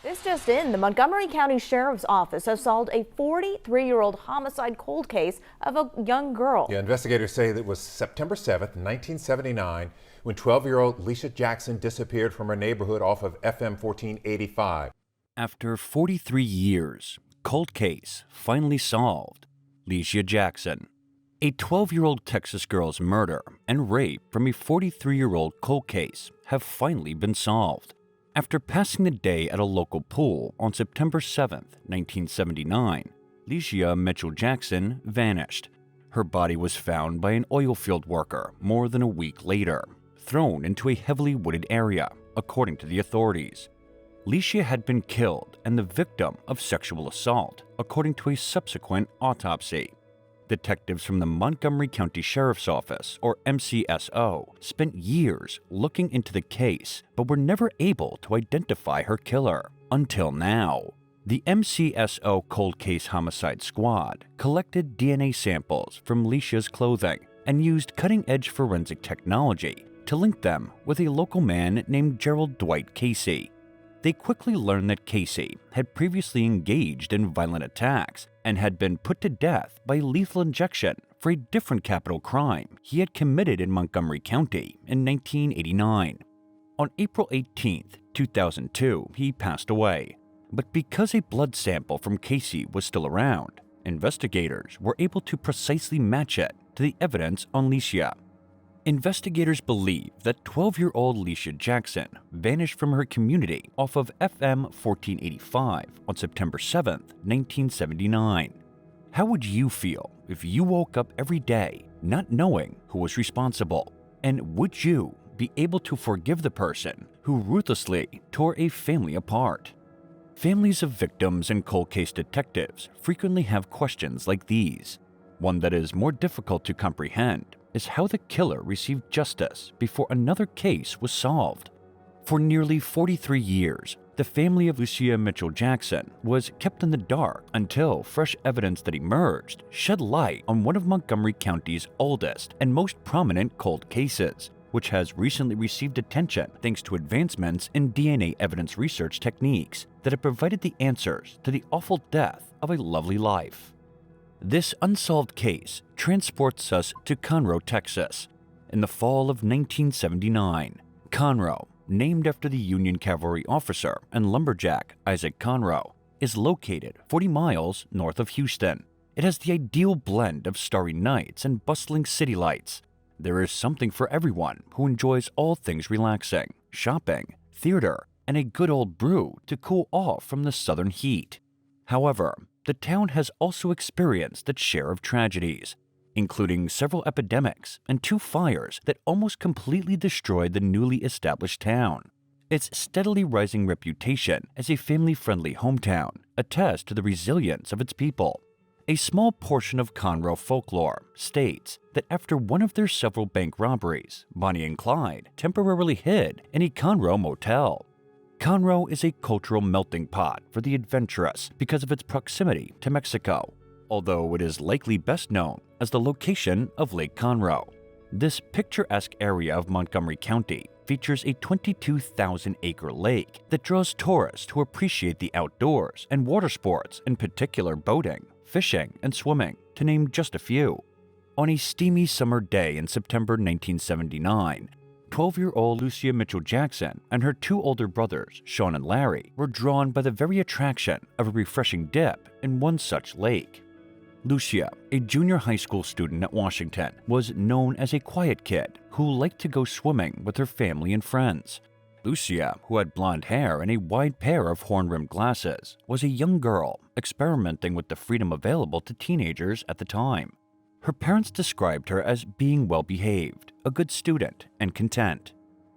This just in, the Montgomery County Sheriff's Office has solved a 43-year-old homicide cold case of a young girl. Yeah, investigators say that it was September 7th, 1979, when 12-year-old Lesia Jackson disappeared from her neighborhood off of FM 1485. After 43 years, cold case finally solved. Lesia Jackson. A 12-year-old Texas girl's murder and rape from a 43-year-old cold case have finally been solved. After passing the day at a local pool on September 7, 1979, Lesia Michell Jackson vanished. Her body was found by an oilfield worker more than a week later, thrown into a heavily wooded area, according to the authorities. Lesia had been killed and the victim of sexual assault, according to a subsequent autopsy. Detectives from the Montgomery County Sheriff's Office, or MCSO, spent years looking into the case but were never able to identify her killer until now. The MCSO Cold Case Homicide Squad collected DNA samples from Lesia's clothing and used cutting-edge forensic technology to link them with a local man named Gerald Dwight Casey. They quickly learned that Casey had previously engaged in violent attacks and had been put to death by lethal injection for a different capital crime he had committed in Montgomery County in 1989. On April 18, 2002, he passed away. But because a blood sample from Casey was still around, investigators were able to precisely match it to the evidence on Lesia. Investigators believe that 12-year-old Lesia Jackson vanished from her community off of FM 1485 on September 7, 1979. How would you feel if you woke up every day not knowing who was responsible? And would you be able to forgive the person who ruthlessly tore a family apart? Families of victims and cold case detectives frequently have questions like these. One that is more difficult to comprehend is how the killer received justice before another case was solved. For nearly 43 years, the family of Lesia Michell Jackson was kept in the dark until fresh evidence that emerged shed light on one of Montgomery County's oldest and most prominent cold cases, which has recently received attention thanks to advancements in DNA evidence research techniques that have provided the answers to the awful death of a lovely life. This unsolved case transports us to Conroe, Texas, in the fall of 1979. Conroe, named after the Union cavalry officer and lumberjack Isaac Conroe, is located 40 miles north of Houston. It has the ideal blend of starry nights and bustling city lights. There is something for everyone who enjoys all things relaxing, shopping, theater, and a good old brew to cool off from the southern heat. However, the town has also experienced its share of tragedies, including several epidemics and 2 fires that almost completely destroyed the newly established town. Its steadily rising reputation as a family-friendly hometown attests to the resilience of its people. A small portion of Conroe folklore states that after one of their several bank robberies, Bonnie and Clyde temporarily hid in a Conroe motel. Conroe is a cultural melting pot for the adventurous because of its proximity to Mexico, although it is likely best known as the location of Lake Conroe. This picturesque area of Montgomery County features a 22,000-acre lake that draws tourists who appreciate the outdoors and water sports, in particular boating, fishing, and swimming, to name just a few. On a steamy summer day in September 1979, 12-year-old Lesia Michell Jackson and her 2 older brothers, Sean and Larry, were drawn by the very attraction of a refreshing dip in one such lake. Lesia, a junior high school student at Washington, was known as a quiet kid who liked to go swimming with her family and friends. Lesia, who had blonde hair and a wide pair of horn-rimmed glasses, was a young girl experimenting with the freedom available to teenagers at the time. Her parents described her as being well-behaved, a good student, and content.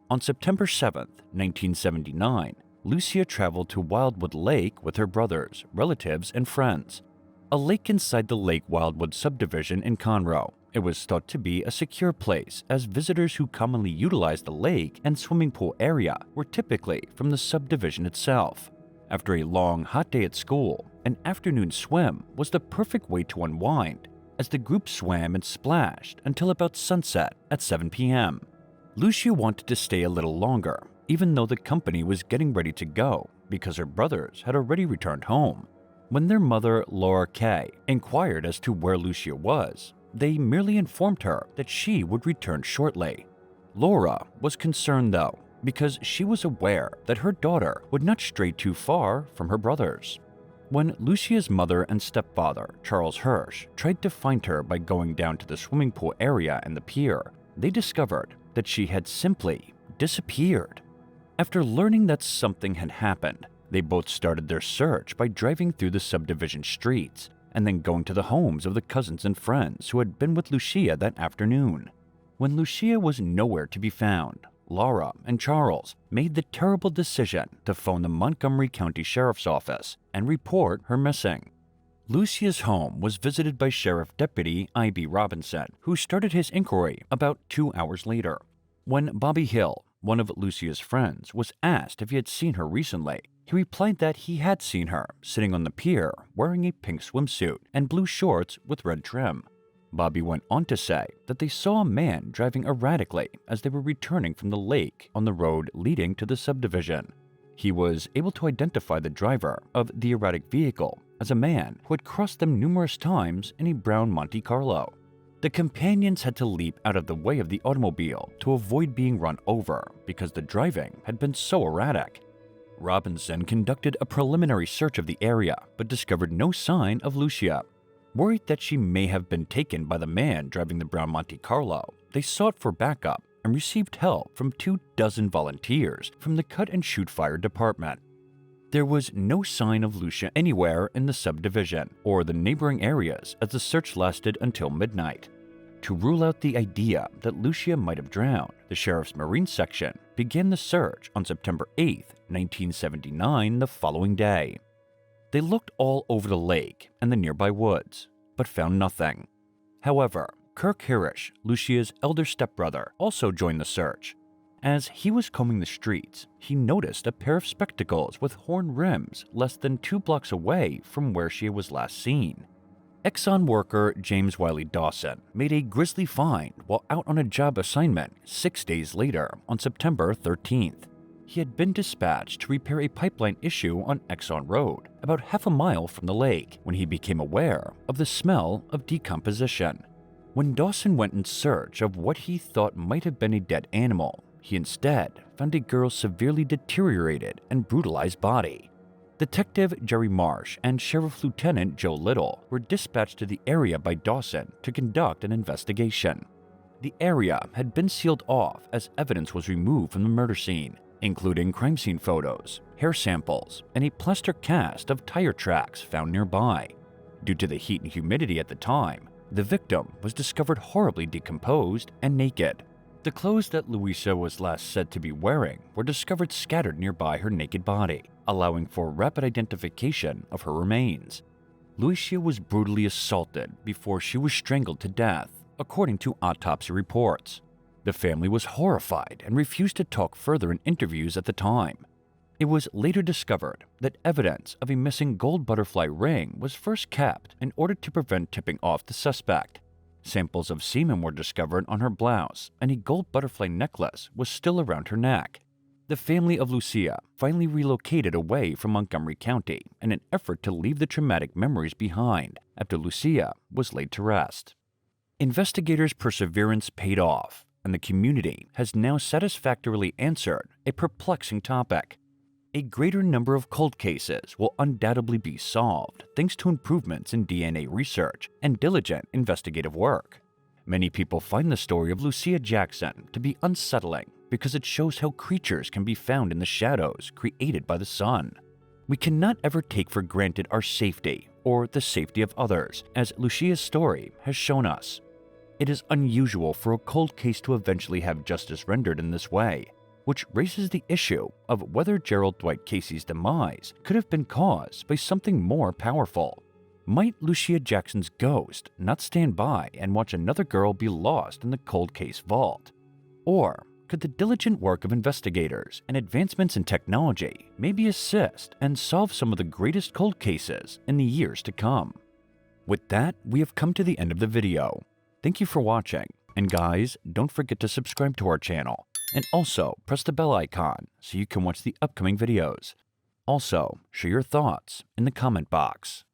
On September 7, 1979, Lesia traveled to Wildwood Lake with her brothers, relatives, and friends. A lake inside the Lake Wildwood subdivision in Conroe. It was thought to be a secure place, as visitors who commonly utilized the lake and swimming pool area were typically from the subdivision itself. After a long, hot day at school, an afternoon swim was the perfect way to unwind, as the group swam and splashed until about sunset at 7 p.m. Lesia wanted to stay a little longer, even though the company was getting ready to go, because her brothers had already returned home. When their mother, Laura Kay, inquired as to where Lesia was, they merely informed her that she would return shortly. Laura was concerned, though, because she was aware that her daughter would not stray too far from her brothers. When Lesia's mother and stepfather, Charles Hirsch, tried to find her by going down to the swimming pool area and the pier, they discovered that she had simply disappeared. After learning that something had happened, they both started their search by driving through the subdivision streets and then going to the homes of the cousins and friends who had been with Lesia that afternoon. When Lesia was nowhere to be found, Laura and Charles made the terrible decision to phone the Montgomery County Sheriff's Office and report her missing. Lesia's home was visited by Sheriff Deputy I.B. Robinson, who started his inquiry about 2 hours later. When Bobby Hill, one of Lesia's friends, was asked if he had seen her recently, he replied that he had seen her sitting on the pier wearing a pink swimsuit and blue shorts with red trim. Bobby went on to say that they saw a man driving erratically as they were returning from the lake on the road leading to the subdivision. He was able to identify the driver of the erratic vehicle as a man who had crossed them numerous times in a brown Monte Carlo. The companions had to leap out of the way of the automobile to avoid being run over because the driving had been so erratic. Robinson conducted a preliminary search of the area but discovered no sign of Lesia. Worried that she may have been taken by the man driving the brown Monte Carlo, they sought for backup and received help from 24 volunteers from the Cut and Shoot Fire Department. There was no sign of Lesia anywhere in the subdivision or the neighboring areas as the search lasted until midnight. To rule out the idea that Lesia might have drowned, the Sheriff's Marine Section began the search on September 8, 1979, the following day. They looked all over the lake and the nearby woods, but found nothing. However, Kirk Hirish, Lesia's elder stepbrother, also joined the search. As he was combing the streets, he noticed a pair of spectacles with horn rims less than 2 blocks away from where she was last seen. Exxon worker James Wiley Dawson made a grisly find while out on a job assignment 6 days later on September 13th. He had been dispatched to repair a pipeline issue on Exxon Road, about half a mile from the lake, when he became aware of the smell of decomposition. When Dawson went in search of what he thought might have been a dead animal, he instead found a girl's severely deteriorated and brutalized body. Detective Jerry Marsh and Sheriff Lieutenant Joe Little were dispatched to the area by Dawson to conduct an investigation. The area had been sealed off as evidence was removed from the murder scene, including crime scene photos, hair samples, and a plaster cast of tire tracks found nearby. Due to the heat and humidity at the time, the victim was discovered horribly decomposed and naked. The clothes that Lesia was last said to be wearing were discovered scattered nearby her naked body, allowing for rapid identification of her remains. Lesia was brutally assaulted before she was strangled to death, according to autopsy reports. The family was horrified and refused to talk further in interviews at the time. It was later discovered that evidence of a missing gold butterfly ring was first kept in order to prevent tipping off the suspect. Samples of semen were discovered on her blouse, and a gold butterfly necklace was still around her neck. The family of Lesia finally relocated away from Montgomery County in an effort to leave the traumatic memories behind after Lesia was laid to rest. Investigators' perseverance paid off, and the community has now satisfactorily answered a perplexing topic. A greater number of cold cases will undoubtedly be solved thanks to improvements in DNA research and diligent investigative work. Many people find the story of Lesia Jackson to be unsettling because it shows how creatures can be found in the shadows created by the sun. We cannot ever take for granted our safety or the safety of others, as Lesia's story has shown us. It is unusual for a cold case to eventually have justice rendered in this way, which raises the issue of whether Gerald Dwight Casey's demise could have been caused by something more powerful. Might Lesia Jackson's ghost not stand by and watch another girl be lost in the cold case vault? Or could the diligent work of investigators and advancements in technology maybe assist and solve some of the greatest cold cases in the years to come? With that, we have come to the end of the video. Thank you for watching, and guys, don't forget to subscribe to our channel, and also press the bell icon so you can watch the upcoming videos. Also, share your thoughts in the comment box.